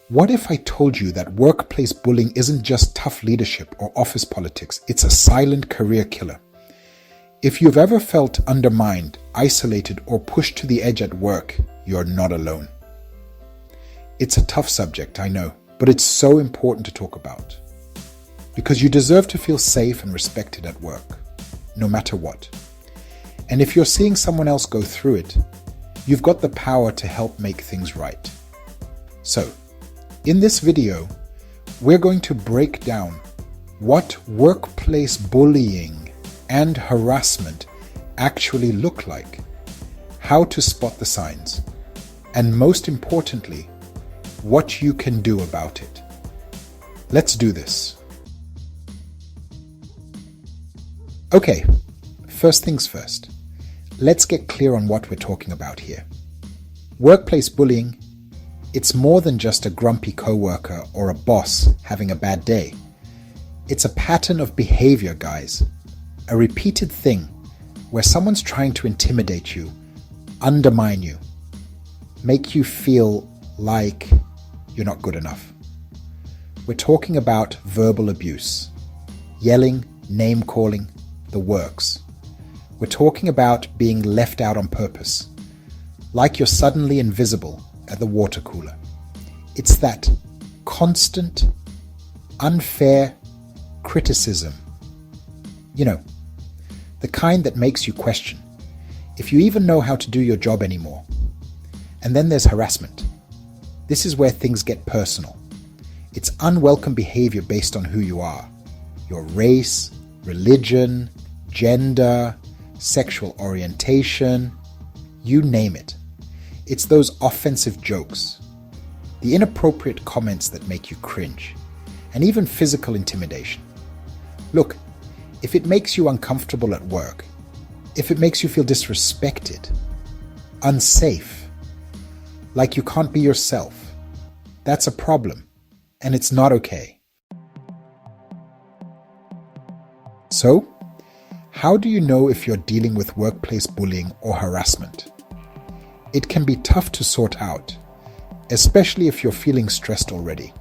What if I told you that workplace bullying isn't just tough leadership or office politics, it's a silent career killer? If you've ever felt undermined, isolated, or pushed to the edge at work, you're not alone. It's a tough subject, I know, but it's so important to talk about. Because you deserve to feel safe and respected at work, no matter what. And if you're seeing someone else go through it, you've got the power to help make things right. So, in this video, we're going to break down what workplace bullying and harassment actually look like, how to spot the signs, and most importantly, what you can do about it. Let's do this. Okay, first things first. Let's get clear on what we're talking about here. Workplace bullying, it's more than just a grumpy coworker or a boss having a bad day. It's a pattern of behavior, guys. A repeated thing where someone's trying to intimidate you, undermine you, make you feel like you're not good enough. We're talking about verbal abuse, yelling, name-calling, the works. We're talking about being left out on purpose, like you're suddenly invisible at the water cooler. It's that constant, unfair criticism. You know, the kind that makes you question if you even know how to do your job anymore. And then there's harassment. This is where things get personal. It's unwelcome behavior based on who you are, your race, religion, gender, sexual orientation, you name it. It's those offensive jokes, the inappropriate comments that make you cringe, and even physical intimidation. Look, if it makes you uncomfortable at work, if it makes you feel disrespected, unsafe, like you can't be yourself, that's a problem, and it's not okay. So, how do you know if you're dealing with workplace bullying or harassment? It can be tough to sort out, especially if you're feeling stressed already.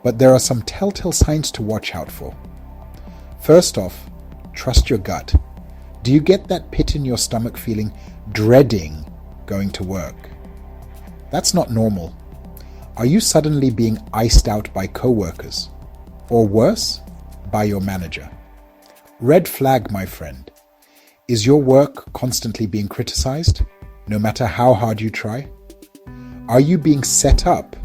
But there are some telltale signs to watch out for. First off, trust your gut. Do you get that pit in your stomach feeling, dreading going to work? That's not normal. Are you suddenly being iced out by coworkers? Or worse, by your manager? Red flag, my friend. Is your work constantly being criticized, no matter how hard you try? Are you being set up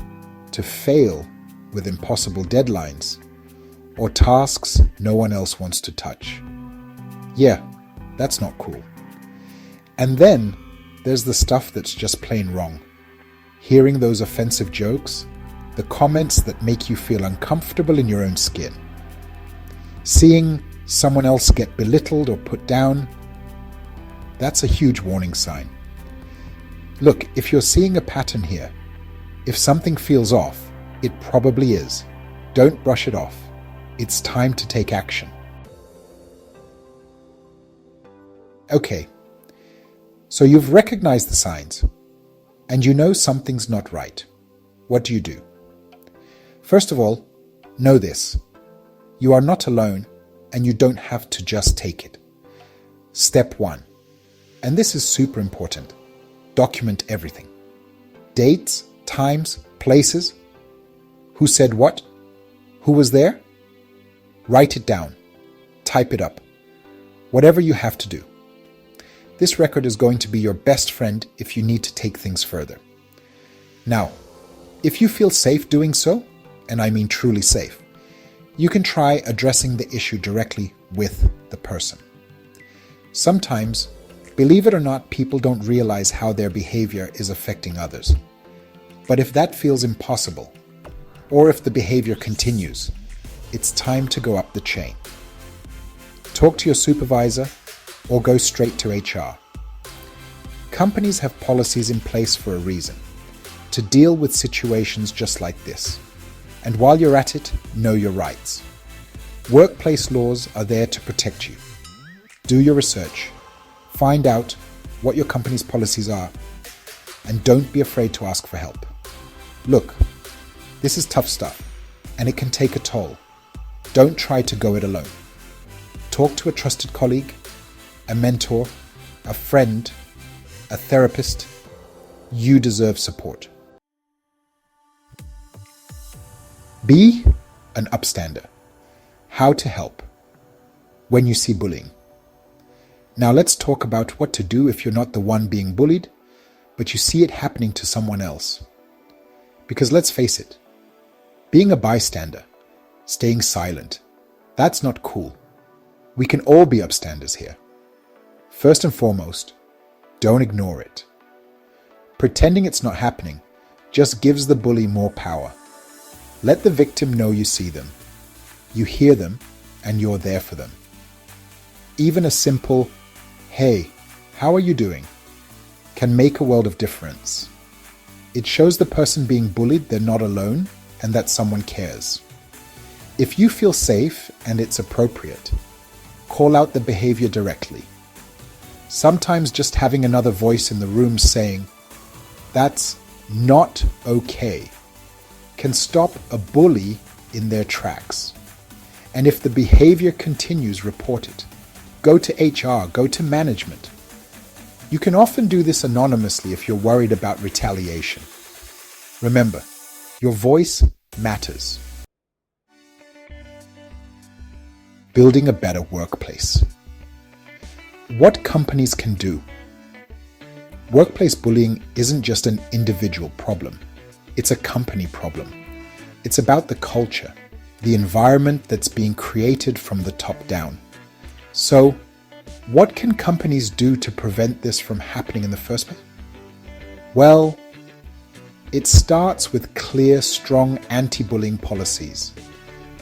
to fail with impossible deadlines or tasks no one else wants to touch? Yeah, that's not cool. And then there's the stuff that's just plain wrong. Hearing those offensive jokes, the comments that make you feel uncomfortable in your own skin. Seeing someone else get belittled or put down, that's a huge warning sign. Look, if you're seeing a pattern here, if something feels off, it probably is. Don't brush it off. It's time to take action. Okay, so you've recognized the signs, and you know something's not right. What do you do? First of all, know this. You are not alone, and you don't have to just take it. Step 1, and this is super important. Document everything. Dates, times, places. Who said what? Who was there? Write it down. Type it up. Whatever you have to do. This record is going to be your best friend if you need to take things further. Now, if you feel safe doing so, and I mean truly safe, you can try addressing the issue directly with the person. Sometimes, believe it or not, people don't realize how their behavior is affecting others. But if that feels impossible, or if the behavior continues, it's time to go up the chain. Talk to your supervisor or go straight to HR. Companies have policies in place for a reason, to deal with situations just like this. And while you're at it, know your rights. Workplace laws are there to protect you. Do your research. Find out what your company's policies are, and don't be afraid to ask for help. Look, This is tough stuff, and it can take a toll. Don't try to go it alone. Talk to a trusted colleague, a mentor, a friend, a therapist. You deserve support. Be an upstander. How to help when you see bullying. Now let's talk about what to do if you're not the one being bullied, but you see it happening to someone else. Because let's face it, being a bystander, staying silent, that's not cool. We can all be upstanders here. First and foremost, don't ignore it. Pretending it's not happening just gives the bully more power. Let the victim know you see them, you hear them, and you're there for them. Even a simple, "Hey, how are you doing?" can make a world of difference. It shows the person being bullied they're not alone and that someone cares. If you feel safe and it's appropriate, call out the behavior directly. Sometimes just having another voice in the room saying, "That's not okay," can stop a bully in their tracks. And if the behavior continues, report it. Go to HR, go to management. You can often do this anonymously if you're worried about retaliation. Remember, your voice matters. Building a better workplace. What companies can do. Workplace bullying isn't just an individual problem. It's a company problem. It's about the culture, the environment that's being created from the top down. So, what can companies do to prevent this from happening in the first place? Well, it starts with clear, strong anti-bullying policies.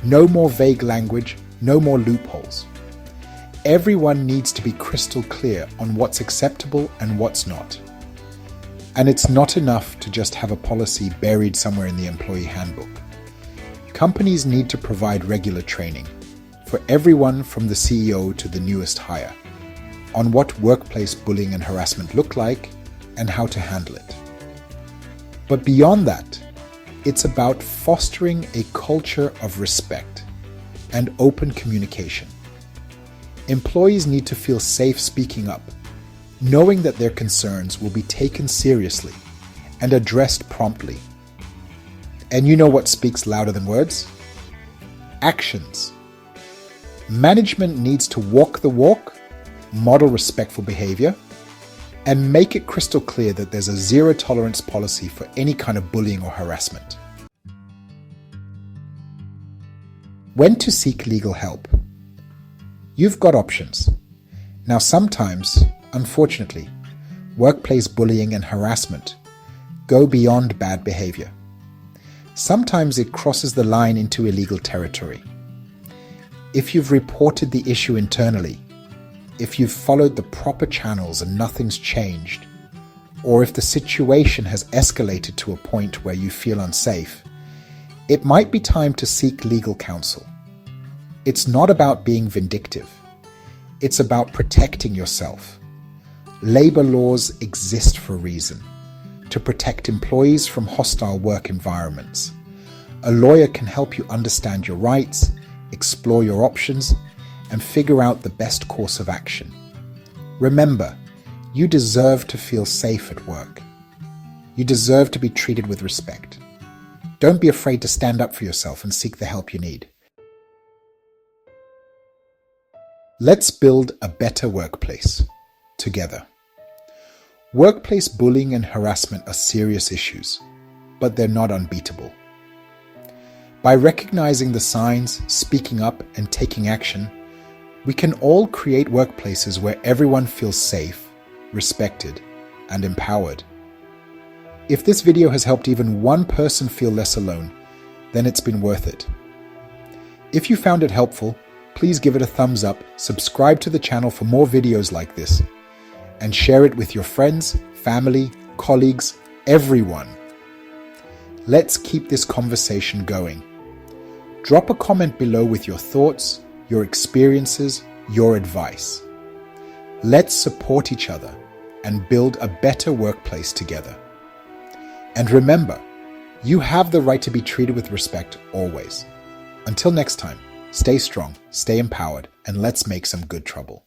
No more vague language, no more loopholes. Everyone needs to be crystal clear on what's acceptable and what's not. And it's not enough to just have a policy buried somewhere in the employee handbook. Companies need to provide regular training for everyone from the CEO to the newest hire on what workplace bullying and harassment look like and how to handle it. But beyond that, it's about fostering a culture of respect and open communication. Employees need to feel safe speaking up, knowing that their concerns will be taken seriously and addressed promptly. And you know what speaks louder than words? Actions. Management needs to walk the walk, model respectful behavior, and make it crystal clear that there's a zero tolerance policy for any kind of bullying or harassment. When to seek legal help. You've got options. Now sometimes, unfortunately, workplace bullying and harassment go beyond bad behavior. Sometimes it crosses the line into illegal territory. If you've reported the issue internally, if you've followed the proper channels and nothing's changed, or if the situation has escalated to a point where you feel unsafe, it might be time to seek legal counsel. It's not about being vindictive. It's about protecting yourself. Labor laws exist for a reason, to protect employees from hostile work environments. A lawyer can help you understand your rights, explore your options, and figure out the best course of action. Remember, you deserve to feel safe at work. You deserve to be treated with respect. Don't be afraid to stand up for yourself and seek the help you need. Let's build a better workplace together. Workplace bullying and harassment are serious issues, but they're not unbeatable. By recognizing the signs, speaking up, and taking action, we can all create workplaces where everyone feels safe, respected, and empowered. If this video has helped even one person feel less alone, then it's been worth it. If you found it helpful, please give it a thumbs up, subscribe to the channel for more videos like this, and share it with your friends, family, colleagues, everyone. Let's keep this conversation going. Drop a comment below with your thoughts, your experiences, your advice. Let's support each other and build a better workplace together. And remember, You have the right to be treated with respect always. Until next time, stay strong, stay empowered, and let's make some good trouble.